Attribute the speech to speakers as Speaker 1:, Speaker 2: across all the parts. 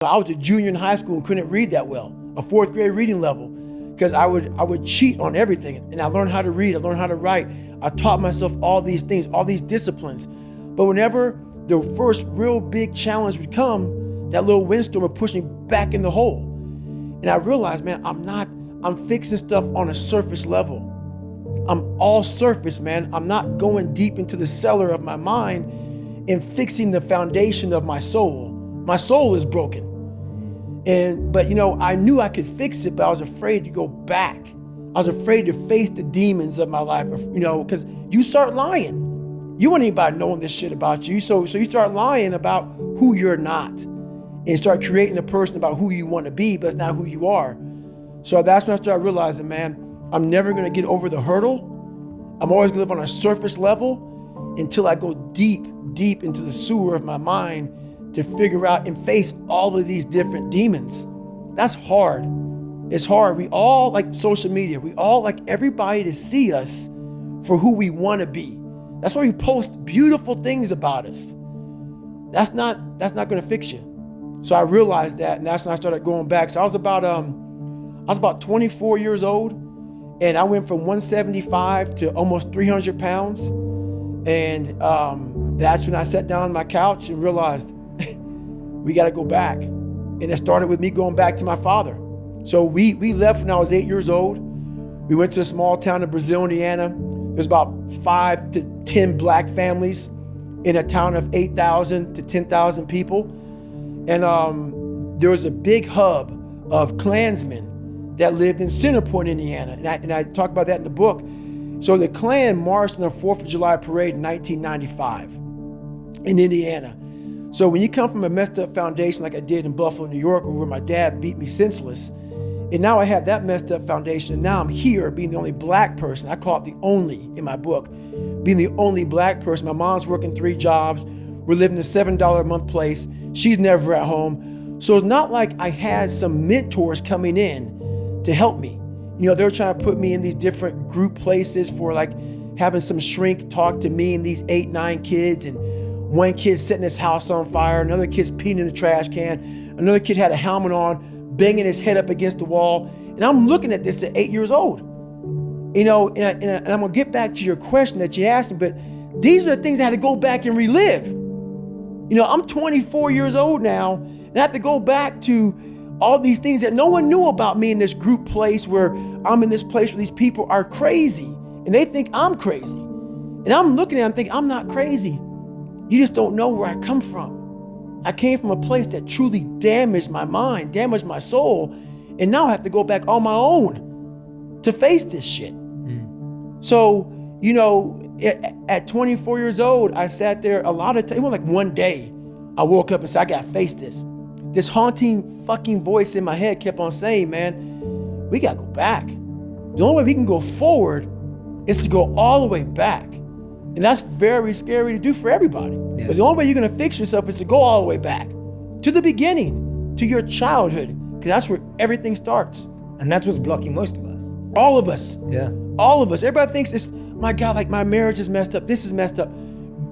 Speaker 1: I was a junior in high school and couldn't read that well, a fourth grade reading level, because I would cheat on everything. And I learned how to read, I learned how to write. I taught myself all these things, all these disciplines. But whenever the first real big challenge would come, that little windstorm would push me back in the hole. And I realized, man, I'm fixing stuff on a surface level. I'm all surface, man. I'm not going deep into the cellar of my mind and fixing the foundation of my soul. My soul is broken. But I knew I could fix it, but I was afraid to go back. I was afraid to face the demons of my life, because you start lying. You want anybody knowing this shit about you. So you start lying about who you're not and start creating a person about who you want to be, but it's not who you are. So that's when I started realizing, man, I'm never going to get over the hurdle. I'm always going to live on a surface level until I go deep, deep into the sewer of my mind to figure out and face all of these different demons. That's hard. It's hard. We all like social media. We all like everybody to see us for who we want to be. That's why we post beautiful things about us. That's not going to fix you. So I realized that, and that's when I started going back. So I was about 24 years old, and I went from 175 to almost 300 pounds. And that's when I sat down on my couch and realized we got to go back. And it started with me going back to my father. So we left when I was 8 years old. We went to a small town in Brazil, Indiana. There's about 5 to 10 black families in a town of 8,000 to 10,000 people. And there was a big hub of Klansmen that lived in Centerpoint, Indiana. And I talk about that in the book. So the Klan marched on the 4th of July parade in 1995 in Indiana. So when you come from a messed up foundation like I did in Buffalo, New York, where my dad beat me senseless, and now I have that messed up foundation, and now I'm here being the only black person. I call it the only in my book, being the only black person. My mom's working 3 jobs. We're living in a $7 a month place. She's never at home. So it's not like I had some mentors coming in to help me. They were trying to put me in these different group places for like having some shrink talk to me and these 8, 9 kids, and one kid setting his house on fire, another kid's peeing in the trash can, another kid had a helmet on, banging his head up against the wall. And I'm looking at this at 8 years old. And I'm gonna get back to your question that you asked me, but these are the things I had to go back and relive. I'm 24 years old now, and I have to go back to all these things that no one knew about me in this group place where I'm in this place where these people are crazy and they think I'm crazy. And I'm looking at them thinking, I'm not crazy. You just don't know where I come from. I came from a place that truly damaged my mind, damaged my soul, and now I have to go back on my own to face this shit. So, at 24 years old, I sat there a lot of times. It was like one day I woke up and said, I gotta face this. This haunting fucking voice in my head kept on saying, man, we gotta go back. The only way we can go forward is to go all the way back. And that's very scary to do for everybody. Yeah. But the only way you're gonna fix yourself is to go all the way back to the beginning, to your childhood, because that's where everything starts.
Speaker 2: And that's what's blocking most of us.
Speaker 1: All of us.
Speaker 2: Yeah.
Speaker 1: All of us. Everybody thinks it's, my God, like my marriage is messed up. This is messed up.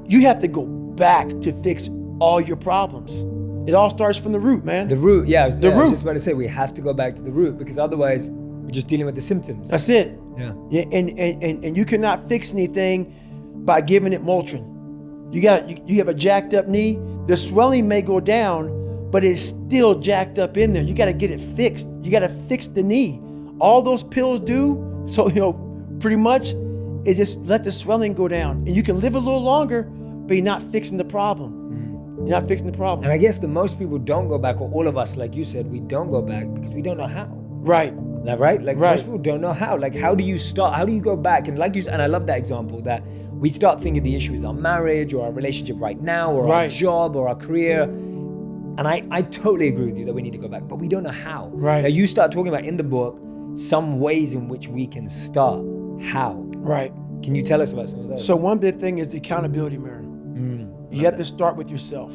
Speaker 1: You have to go back to fix all your problems. It all starts from the root, man.
Speaker 2: The root, yeah.
Speaker 1: The root.
Speaker 2: I was just about to say, we have to go back to the root, because otherwise we're just dealing with the symptoms.
Speaker 1: That's it.
Speaker 2: Yeah.
Speaker 1: And you cannot fix anything by giving it Motrin. You have a jacked up knee. The swelling may go down, but it's still jacked up in there. You got to get it fixed. You got to fix the knee. All those pills do, so pretty much, is just let the swelling go down, and you can live a little longer, but you're not fixing the problem. You're not fixing the problem.
Speaker 2: And I guess the most people don't go back, or all of us, like you said, we don't go back because we don't know how.
Speaker 1: Right.
Speaker 2: Right? Like most people don't know how. Like, how do you start? How do you go back? And and I love that example that we start thinking the issue is our marriage or our relationship right now or our job or our career. And I totally agree with you that we need to go back, but we don't know how.
Speaker 1: Right.
Speaker 2: Now, you start talking about in the book some ways in which we can start. How?
Speaker 1: Right.
Speaker 2: Can you tell us about some of those?
Speaker 1: So one big thing is the accountability mirror. You have to start with yourself.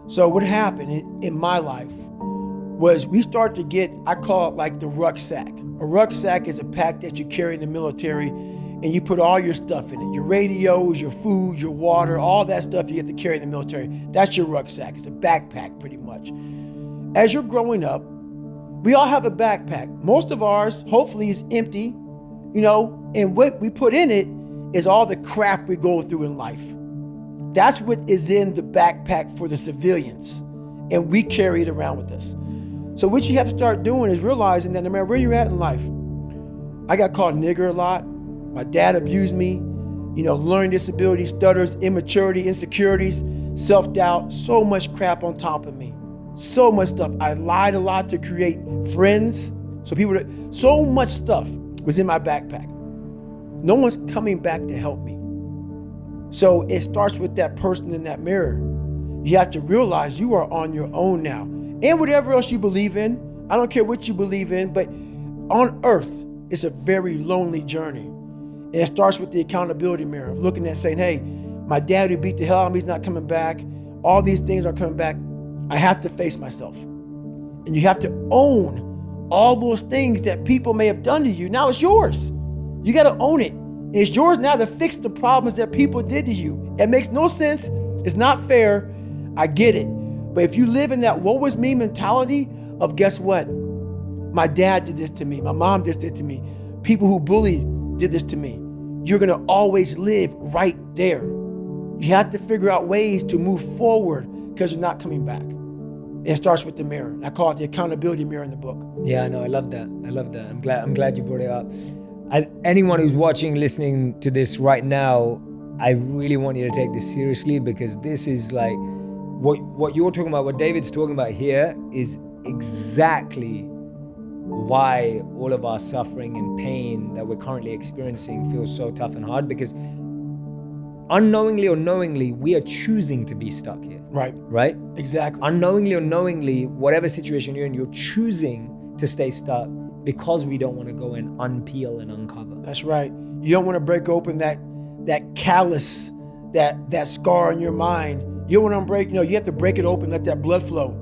Speaker 1: So what happened in my life was we started to get, I call it like the rucksack. A rucksack is a pack that you carry in the military, and you put all your stuff in it. Your radios, your food, your water, all that stuff you have to carry in the military. That's your rucksack. It's a backpack pretty much. as you're growing up, we all have a backpack. Most of ours, hopefully, is empty, and what we put in it is all the crap we go through in life. That's what is in the backpack for the civilians, and we carry it around with us. So what you have to start doing is realizing that no matter where you're at in life, I got called nigger a lot. My dad abused me, learning disabilities, stutters, immaturity, insecurities, self-doubt, so much crap on top of me. So much stuff. I lied a lot to create friends. So much stuff was in my backpack. No one's coming back to help me. So it starts with that person in that mirror. You have to realize you are on your own now. And whatever else you believe in, I don't care what you believe in, but on earth, it's a very lonely journey. And it starts with the accountability mirror of looking at saying, hey, my dad who beat the hell out of me is not coming back. All these things are coming back. I have to face myself. And you have to own all those things that people may have done to you. Now it's yours. You got to own it. And it's yours now to fix the problems that people did to you. It makes no sense. It's not fair. I get it. But if you live in that woe is me mentality of guess what? My dad did this to me. My mom did this to me. People who bullied did this to me. You're going to always live right there. You have to figure out ways to move forward because you're not coming back. And it starts with the mirror. I call it the accountability mirror in the book.
Speaker 2: Yeah, no, I love that. I'm glad you brought it up. Anyone who's watching, listening to this right now, I really want you to take this seriously because this is like what you're talking about, what David's talking about here is exactly why all of our suffering and pain that we're currently experiencing feels so tough and hard, because unknowingly or knowingly, we are choosing to be stuck here.
Speaker 1: Right? Exactly.
Speaker 2: Unknowingly or knowingly, whatever situation you're in, you're choosing to stay stuck because we don't want to go and unpeel and uncover.
Speaker 1: That's right. You don't want to break open that callus, that scar in your mind. You don't want to break, you have to break it open, let that blood flow.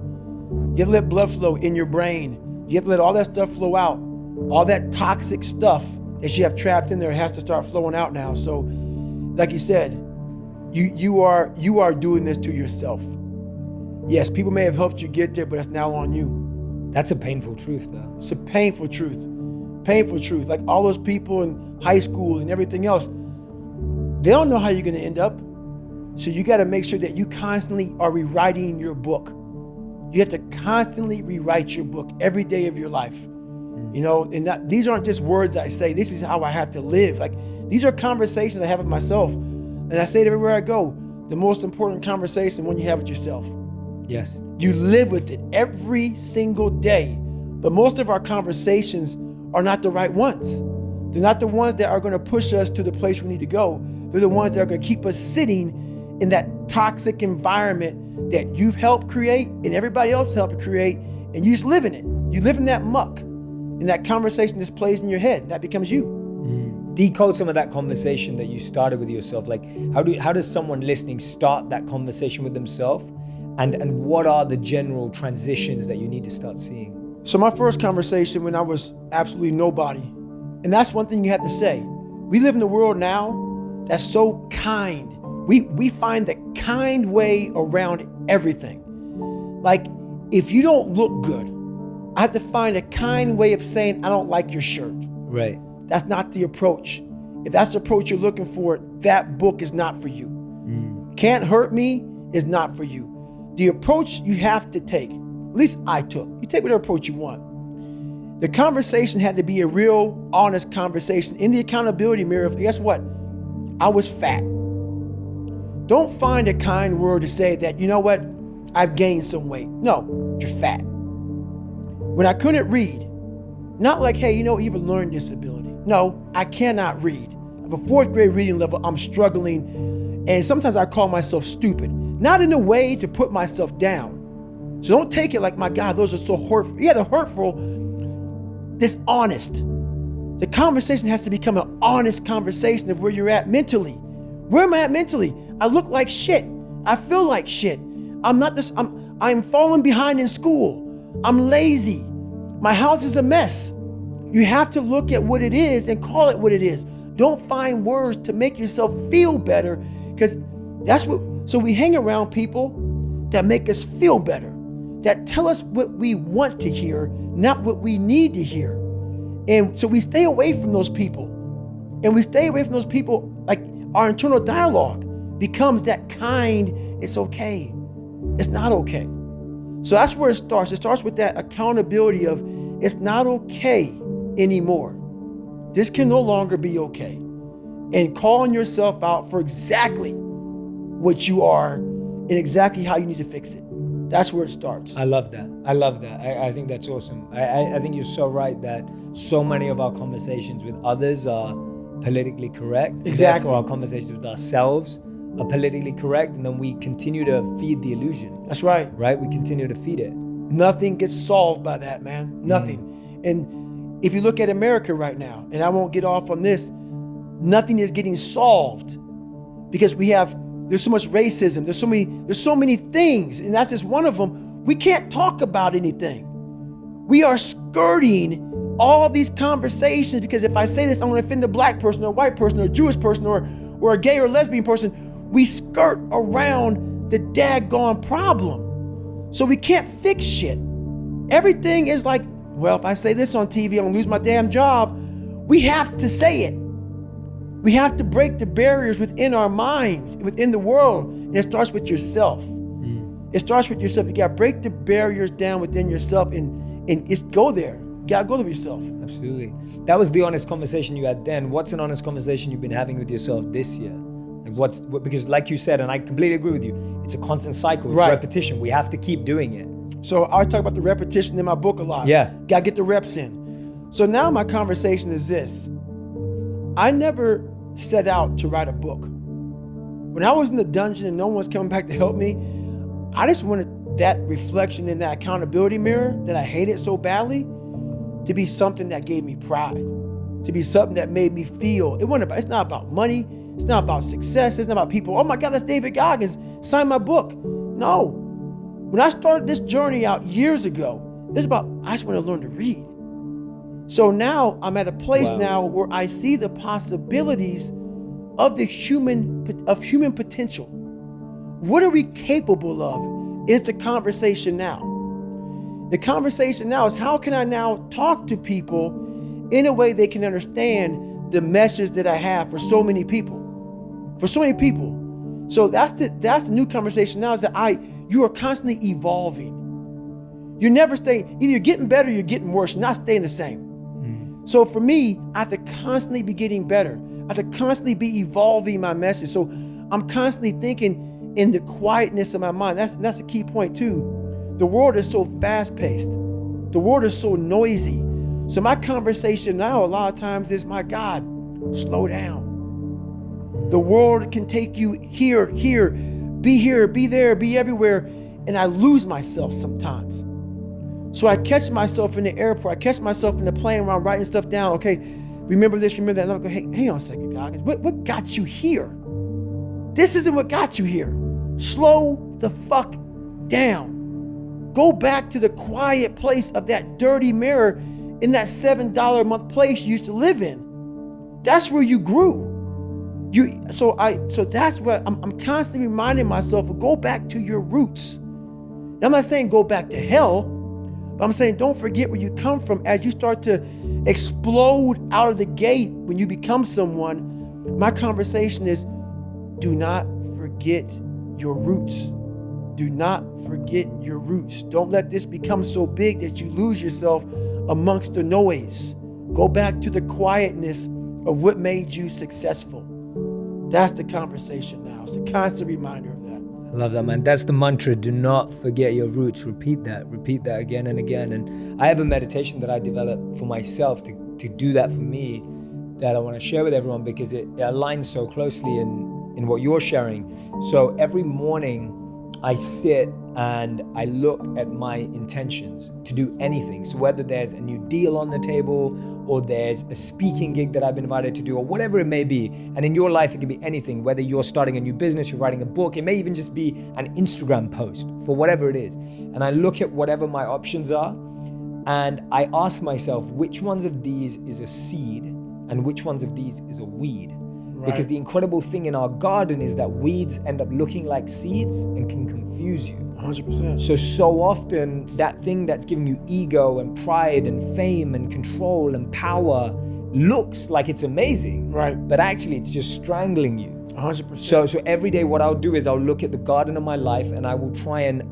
Speaker 1: You have to let blood flow in your brain. You have to let all that stuff flow out. All that toxic stuff that you have trapped in there has to start flowing out now. So, like you said, you are doing this to yourself. Yes, people may have helped you get there, but it's now on you.
Speaker 2: That's a painful truth, though.
Speaker 1: It's a painful truth. Painful truth. Like all those people in high school and everything else, they don't know how you're going to end up. So you got to make sure that you constantly are rewriting your book. You have to constantly rewrite your book every day of your life. And these aren't just words I say. This is how I have to live. Like these are conversations I have with myself. And I say it everywhere I go. The most important conversation when you have with yourself.
Speaker 2: Yes.
Speaker 1: You live with it every single day. But most of our conversations are not the right ones. They're not the ones that are going to push us to the place we need to go. They're the ones that are going to keep us sitting in that toxic environment that you've helped create and everybody else helped create, and you just live in it. You live in that muck, and that conversation just plays in your head, and that becomes you.
Speaker 2: Decode some of that conversation that you started with yourself. Like, how does someone listening start that conversation with themselves, and what are the general transitions that you need to start seeing?
Speaker 1: So my first conversation when I was absolutely nobody, and that's one thing you have to say. We live in a world now that's so kind. We find the kind way around everything. Like, if you don't look good, I have to find a kind way of saying, I don't like your shirt.
Speaker 2: Right.
Speaker 1: That's not the approach. If that's the approach you're looking for, that book is not for you. Can't hurt me is not for you. The approach you have to take, at least I took, you take whatever approach you want. The conversation had to be a real, honest conversation in the accountability mirror of, guess what? I was fat. Don't find a kind word to say that, you know what, I've gained some weight. No, you're fat. When I couldn't read, not like, hey, you have a learning disability. No, I cannot read. I have a 4th grade reading level. I'm struggling. And sometimes I call myself stupid. Not in a way to put myself down. So don't take it like, my God, those are so hurtful. Yeah, they're hurtful. Dishonest. The conversation has to become an honest conversation of where you're at mentally. Where am I at mentally? I look like shit. I feel like shit. I'm falling behind in school. I'm lazy. My house is a mess. You have to look at what it is and call it what it is. Don't find words to make yourself feel better, because so we hang around people that make us feel better. that tell us what we want to hear, not what we need to hear. And so we stay away from those people. And we stay away from those people, like our internal dialogue becomes that kind, it's okay. It's not okay. So that's where it starts. It starts with that accountability of it's not okay anymore. This can no longer be okay. And calling yourself out for exactly what you are and exactly how you need to fix it. That's where it starts.
Speaker 2: I love that. I think that's awesome. I think you're so right that so many of our conversations with others are politically correct.
Speaker 1: Exactly.
Speaker 2: Therefore, our conversations with ourselves are politically correct, and then we continue to feed the illusion.
Speaker 1: That's right.
Speaker 2: Right? We continue to feed it.
Speaker 1: Nothing gets solved by that, man. Nothing. And if you look at America right now, and I won't get off on this, nothing is getting solved because there's so much racism. There's so many things, and that's just one of them. We can't talk about anything. We are skirting all of these conversations because if I say this, I'm going to offend a black person or a white person or a Jewish person or a gay or lesbian person. We skirt around the daggone problem. So we can't fix shit. Everything is like, well, if I say this on TV, I'm going to lose my damn job. We have to say it. We have to break the barriers within our minds, within the world. And it starts with yourself. It starts with yourself. You got to break the barriers down within yourself and just go there. You got to go to yourself.
Speaker 2: Absolutely. That was the honest conversation you had then. What's an honest conversation you've been having with yourself this year? Like because like you said, and I completely agree with you, it's a constant cycle, it's repetition. We have to keep doing it.
Speaker 1: So I talk about the repetition in my book a lot.
Speaker 2: Yeah.
Speaker 1: Got to get the reps in. So now my conversation is this. I never set out to write a book. When I was in the dungeon and no one was coming back to help me, I just wanted that reflection in that accountability mirror that I hated so badly to be something that gave me pride, to be something that made me feel. It's not about money. It's not about success. It's not about people. Oh my God, that's David Goggins. Sign my book. No. When I started this journey out years ago, it's about, I just want to learn to read. So now I'm at a place now where I see the possibilities of human potential. What are we capable of is the conversation now. The conversation now is how can I now talk to people in a way they can understand the message that I have for so many people. So that's the new conversation now is that you are constantly evolving. You never stay, either you're getting better or you're getting worse, you're not staying the same. So for me, I have to constantly be getting better. I have to constantly be evolving my message. So I'm constantly thinking in the quietness of my mind. That's a key point too. The world is so fast-paced. The world is so noisy. So my conversation now a lot of times is, my God, slow down. The world can take you here, be there, be everywhere. And I lose myself sometimes. So I catch myself in the airport. I catch myself in the plane where I'm writing stuff down. Okay, remember this, remember that. And I'm going, hey, hang on a second, Goggins. What got you here? This isn't what got you here. Slow the fuck down. Go back to the quiet place of that dirty mirror in that $7 a month place you used to live in. That's where you grew. So that's what I'm constantly reminding myself of. Go back to your roots. Now, I'm not saying go back to hell, but I'm saying don't forget where you come from. As you start to explode out of the gate when you become someone, my conversation is, do not forget your roots. Do not forget your roots. Don't let this become so big that you lose yourself amongst the noise. Go back to the quietness of what made you successful. That's the conversation now. It's a constant reminder of that.
Speaker 2: I love that, man. That's the mantra. Do not forget your roots. Repeat that again and again. And I have a meditation that I developed for myself to do that for me that I want to share with everyone because it aligns so closely in what you're sharing. So every morning I sit and I look at my intentions to do anything. So whether there's a new deal on the table or there's a speaking gig that I've been invited to do or whatever it may be. And in your life, it can be anything, whether you're starting a new business, you're writing a book, it may even just be an Instagram post for whatever it is. And I look at whatever my options are and I ask myself, which ones of these is a seed and which ones of these is a weed? Because the incredible thing in our garden is that weeds end up looking like seeds and can confuse you.
Speaker 1: 100%.
Speaker 2: So often that thing that's giving you ego and pride and fame and control and power looks like it's amazing,
Speaker 1: right?
Speaker 2: But actually it's just strangling you.
Speaker 1: 100%.
Speaker 2: So every day what I'll do is I'll look at the garden of my life and I will try and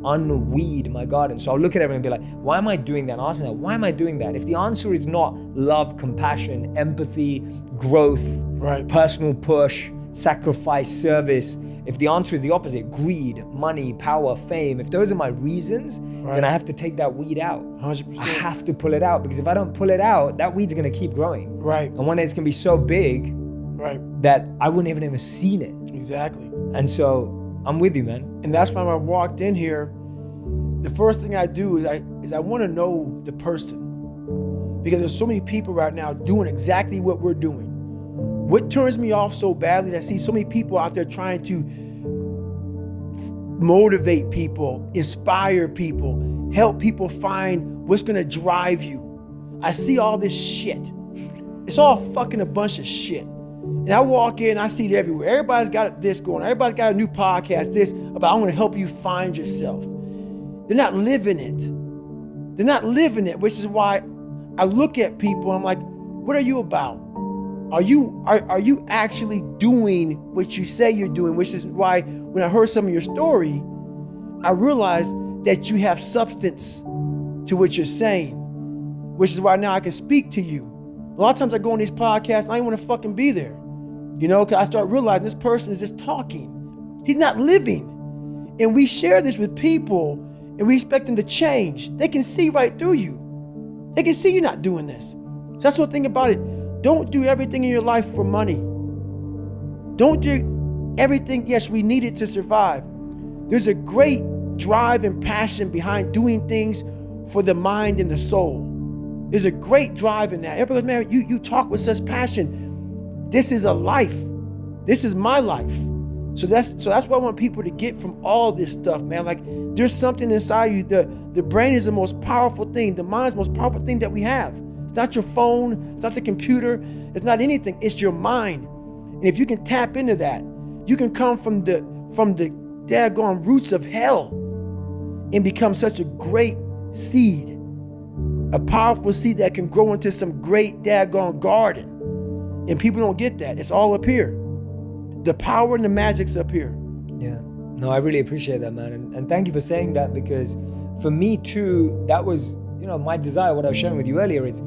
Speaker 2: unweed my garden. So I'll look at everything and be like, why am I doing that? And ask myself, why am I doing that? If the answer is not love, compassion, empathy, growth,
Speaker 1: right,
Speaker 2: personal push, sacrifice, service, if the answer is the opposite, greed, money, power, fame, if those are my reasons, then I have to take that weed out.
Speaker 1: 100%.
Speaker 2: I have to pull it out, because if I don't pull it out, that weed's gonna keep growing.
Speaker 1: Right.
Speaker 2: And one day it's gonna be so big,
Speaker 1: right,
Speaker 2: that I wouldn't even have seen it.
Speaker 1: Exactly.
Speaker 2: And so I'm with you, man.
Speaker 1: And that's why when I walked in here, the first thing I do is I want to know the person, because there's so many people right now doing exactly what we're doing. What turns me off so badly is I see so many people out there trying to motivate people, inspire people, help people find what's gonna drive you. I see all this shit. It's all fucking a bunch of shit. And I walk in, I see it everywhere. Everybody's got this going. Everybody's got a new podcast, this, about I'm gonna help you find yourself. They're not living it. They're not living it, which is why I look at people, I'm like, what are you about? Are you actually doing what you say you're doing? Which is why when I heard some of your story, I realized that you have substance to what you're saying, which is why now I can speak to you. A lot of times I go on these podcasts, I don't want to fucking be there, because I start realizing this person is just talking. He's not living. And we share this with people and we expect them to change. They can see right through you. They can see you're not doing this. So that's one thing about it. Don't do everything in your life for money. Don't do everything. Yes, we need it to survive. There's a great drive and passion behind doing things for the mind and the soul. There's a great drive in that. Everybody goes, man, you talk with such passion. This is a life. This is my life. So that's what I want people to get from all this stuff, man. Like, there's something inside you. The brain is the most powerful thing. The mind is the most powerful thing that we have. It's not your phone. It's not the computer. It's not anything. It's your mind. And if you can tap into that, you can come from the daggone roots of hell and become such a great seed, a powerful seed that can grow into some great daggone garden. And people don't get that. It's all up here. The power and the magic's up here.
Speaker 2: Yeah. No, I really appreciate that, man. And thank you for saying that, because for me too, that was, my desire, what I was sharing with you earlier, is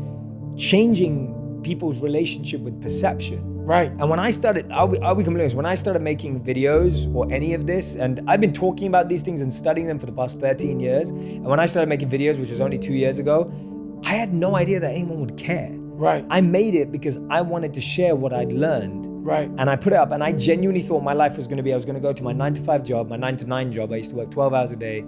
Speaker 2: changing people's relationship with perception.
Speaker 1: Right.
Speaker 2: And when I started, I'll be completely honest, when I started making videos or any of this, and I've been talking about these things and studying them for the past 13 years. And when I started making videos, which was only 2 years ago, I had no idea that anyone would care.
Speaker 1: Right.
Speaker 2: I made it because I wanted to share what I'd learned.
Speaker 1: Right.
Speaker 2: And I put it up, and I genuinely thought my life was going to be, I was going to go to my 9-to-5 job, my 9-to-9 job. I used to work 12 hours a day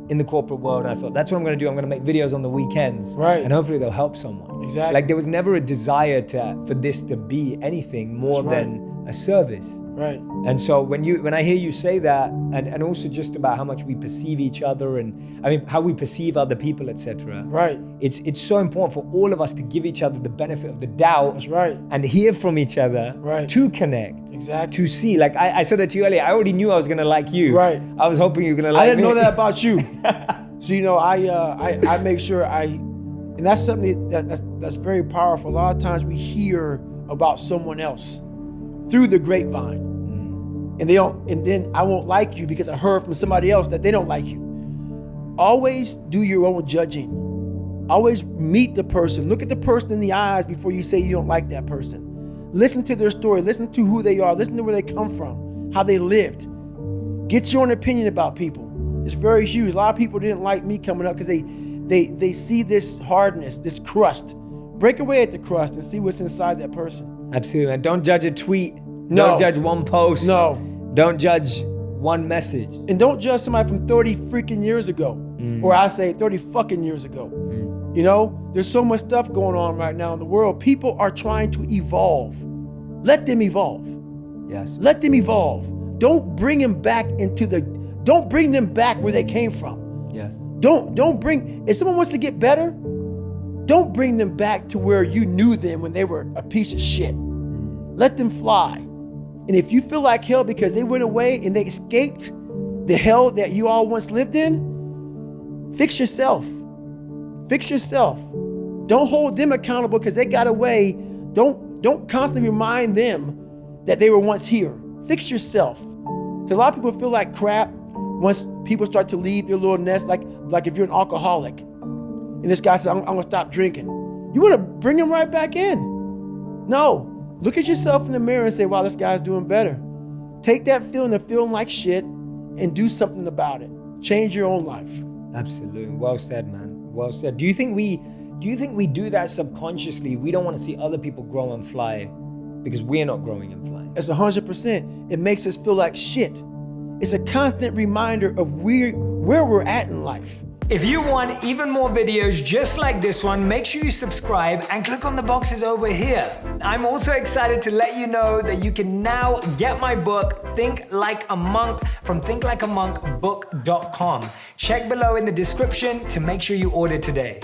Speaker 2: in the corporate world. And I thought, that's what I'm going to do. I'm going to make videos on the weekends.
Speaker 1: Right.
Speaker 2: And hopefully they'll help someone.
Speaker 1: Exactly.
Speaker 2: Like, there was never a desire for this to be anything more than a service.
Speaker 1: Right.
Speaker 2: And so when I hear you say that, and also just about how much we perceive each other, and how we perceive other people, etc.
Speaker 1: Right.
Speaker 2: It's so important for all of us to give each other the benefit of the doubt.
Speaker 1: That's right.
Speaker 2: And hear from each other.
Speaker 1: Right.
Speaker 2: To connect.
Speaker 1: Exactly.
Speaker 2: To see. Like I said that to you earlier, I already knew I was gonna like you.
Speaker 1: Right.
Speaker 2: I was hoping you were gonna like me.
Speaker 1: I didn't know that about you. So I make sure and that's something that's very powerful. A lot of times we hear about someone else through the grapevine. And then I won't like you because I heard from somebody else that they don't like you. Always do your own judging. Always meet the person. Look at the person in the eyes before you say you don't like that person. Listen to their story. Listen to who they are. Listen to where they come from, how they lived. Get your own opinion about people. It's very huge. A lot of people didn't like me coming up because they see this hardness, this crust. Break away at the crust and see what's inside that person.
Speaker 2: Absolutely, man. Don't judge a tweet.
Speaker 1: No.
Speaker 2: Don't judge one post.
Speaker 1: No.
Speaker 2: Don't judge one message.
Speaker 1: And don't judge somebody from 30 freaking years ago. Or I say 30 fucking years ago. There's so much stuff going on right now in the world. People are trying to evolve. Let them evolve.
Speaker 2: Yes.
Speaker 1: Let them evolve. Don't bring them back don't bring them back where they came from.
Speaker 2: Yes.
Speaker 1: If someone wants to get better, don't bring them back to where you knew them when they were a piece of shit. Let them fly. And if you feel like hell because they went away and they escaped the hell that you all once lived in, fix yourself. Fix yourself. Don't hold them accountable because they got away. Don't constantly remind them that they were once here. Fix yourself. Because a lot of people feel like crap once people start to leave their little nest, like if you're an alcoholic. And this guy says, I'm gonna stop drinking. You wanna bring him right back in. No, look at yourself in the mirror and say, wow, this guy's doing better. Take that feeling of feeling like shit and do something about it. Change your own life.
Speaker 2: Absolutely. Well said, man. Well said. Do you think we do that subconsciously? We don't want to see other people grow and fly because we're not growing and flying.
Speaker 1: It's 100%. It makes us feel like shit. It's a constant reminder of where we're at in life.
Speaker 2: If you want even more videos just like this one, make sure you subscribe and click on the boxes over here. I'm also excited to let you know that you can now get my book, Think Like a Monk, from thinklikeamonkbook.com. Check below in the description to make sure you order today.